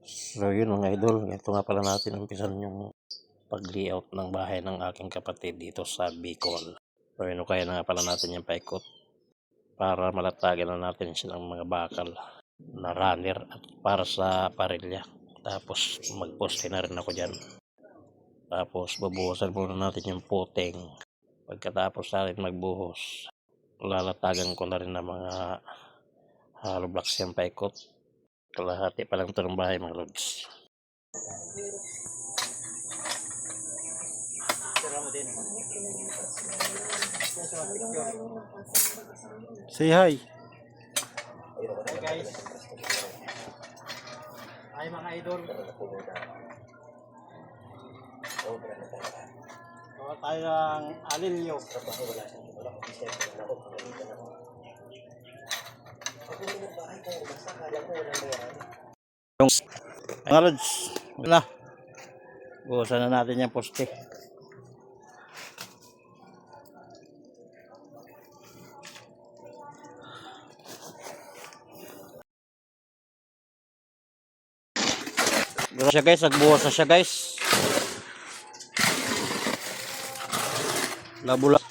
So yun mga idol, ito nga pala natin umpisan yung pag-layout ng bahay ng aking kapatid dito sa Bicol. So yun kaya na nga pala natin yung paikot para malatagan na natin silang mga bakal na runner at para sa parilya. Tapos magposte na rin ako dyan. Tapos bubuhusan muna natin yung puting. Pagkatapos natin magbuhos, lalatagan ko na rin ng mga hollow blocks yung paikot. Kalahati pa lang ito ng bahay mga lods. Say hi. Hi guys. Hi mga idol. Gawa tayo ng alilyo. Mga lods, wala. Buhusan na natin yung poste. Buhos siya guys, nagbuhos na siya guys. Labula.